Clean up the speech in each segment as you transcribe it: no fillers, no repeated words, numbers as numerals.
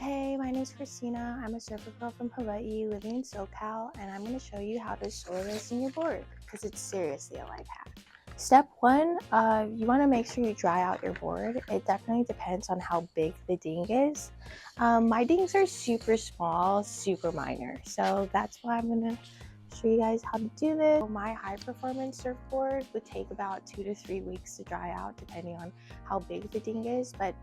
Hey, my name is Christina. I'm a surfer girl from Hawaii living in SoCal, and I'm going to show you how to Solarez in your board because it's seriously a life hack. Step one, you want to make sure you dry out your board. It definitely depends on how big the ding is. My dings are super small, super minor, so that's why I'm going to show you guys how to do this. So my high performance surfboard would take about 2 to 3 weeks to dry out depending on how big the ding is, but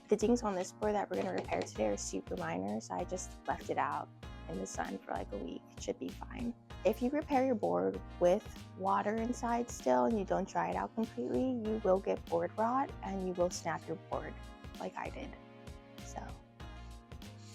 the dings on this board that we're going to repair today are super minor, so I just left it out in the sun for like a week. It should be fine. If you repair your board with water inside still and you don't dry it out completely, you will get board rot and you will snap your board like I did. So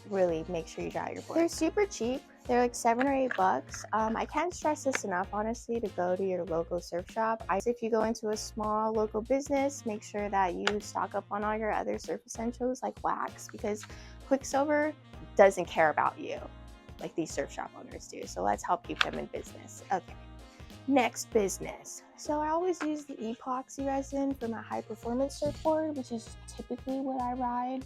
really make sure you dry your board. They're super cheap. They're like $7 or $8. I can't stress this enough, honestly, to go to your local surf shop. If you go into a small local business, make sure that you stock up on all your other surf essentials like wax, because Quicksilver doesn't care about you like these surf shop owners do. So let's help keep them in business. Okay. Next business. So I always use the epoxy resin for my high performance surfboard, which is typically what I ride.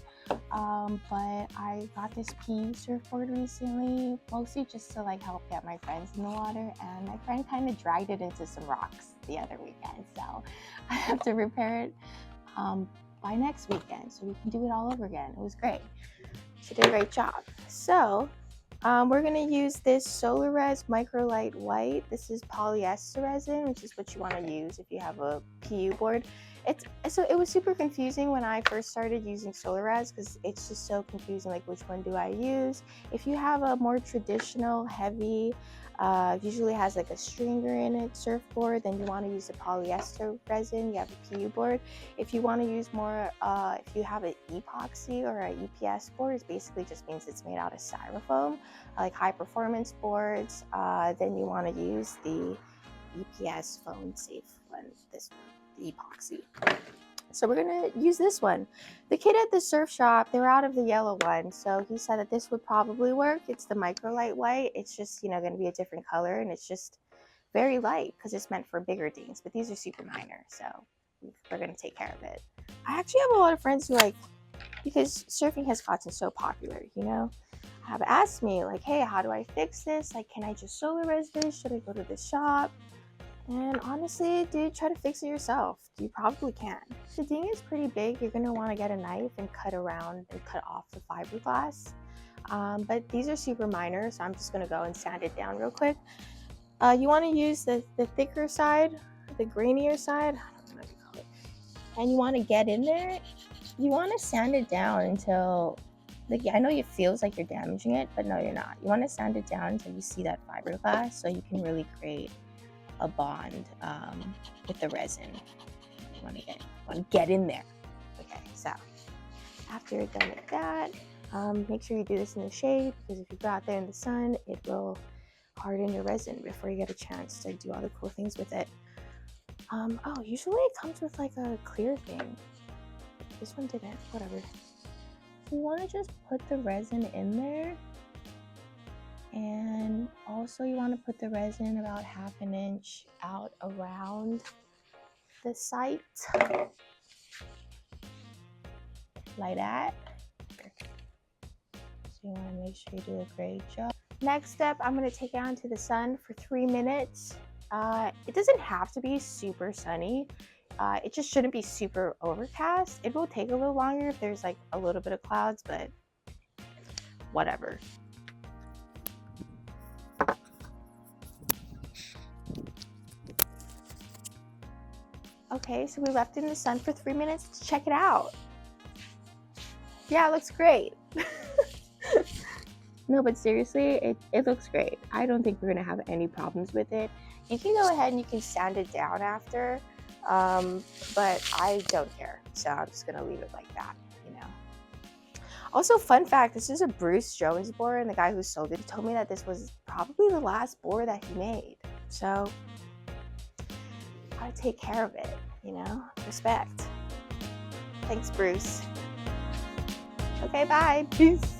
But I got this PE surfboard recently, mostly just to like help get my friends in the water, and my friend kind of dragged it into some rocks the other weekend, so I have to repair it by next weekend so we can do it all over again. It was great. She did a great job. So we're going to use this Solarez Microlight White. This is polyester resin, which is what you want to use if you have a PU board. So it was super confusing when I first started using Solarez because it's just so confusing, like which one do I use. If you have a more traditional, heavy, usually has like a stringer in it surfboard, then you want to use a polyester resin. You have a PU board. If you want to use more, if you have an epoxy or an EPS board, it basically just means it's made out of styrofoam, like high performance boards, then you want to use the EPS foam safe one, this one, the epoxy. So we're gonna use this one. The kid at the surf shop, they were out of the yellow one, so he said that this would probably work. It's the Microlight White. It's just, you know, gonna be a different color, and it's just very light because it's meant for bigger dings, but these are super minor, so we're gonna take care of it. I actually have a lot of friends who, like, because surfing has gotten so popular, you know, have asked me like, hey, how do I fix this? Like, can I just Solarez this? Should I go to the shop? And honestly, dude, try to fix it yourself. You probably can. The ding is pretty big. You're gonna want to get a knife and cut around and cut off the fiberglass. But these are super minor, so I'm just gonna go and sand it down real quick. You want to use the thicker side, the grainier side, I don't know what you call it. And you want to get in there. You want to sand it down until, like, I know it feels like you're damaging it, but no, you're not. You want to sand it down until you see that fiberglass, so you can really create a bond with the resin. You want to get in there. Okay, so after you're done with that, make sure you do this in the shade, because if you go out there in the sun, it will harden your resin before you get a chance to do all the cool things with it. Oh, usually it comes with like a clear thing. This one didn't, whatever. You want to just put the resin in there, and also you want to put the resin about 1/2 inch out around the site, like that. So you want to make sure you do a great job. Next step, I'm going to take it out into the sun for 3 minutes. It doesn't have to be super sunny. It just shouldn't be super overcast. It will take a little longer if there's like a little bit of clouds, but whatever. Okay, so we left it in the sun for 3 minutes. Let's check it out. Yeah, it looks great. No, but seriously, it looks great. I don't think we're gonna have any problems with it. You can go ahead and you can sand it down after, but I don't care. So I'm just gonna leave it like that, you know. Also, fun fact, this is a Bruce Jones board, and the guy who sold it told me that this was probably the last board that he made. So gotta take care of it, you know, respect. Thanks, Bruce. Okay, bye, peace.